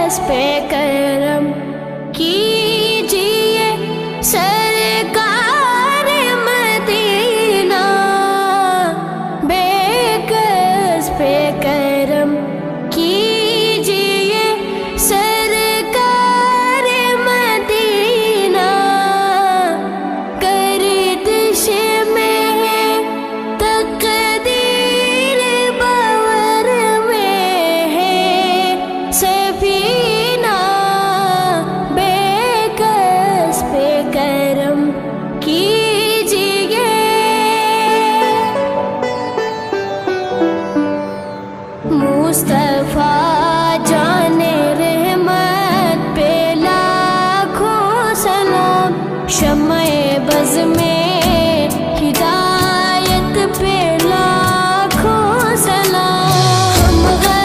बेकस पे करम कीजिए सरकार मदीना, बेकस पे करम कीजिए सरकार मदीना। गर्दिश में है तकदीर, बावर में है सफीना, बेकस पे करम कीजिए। मुस्तफा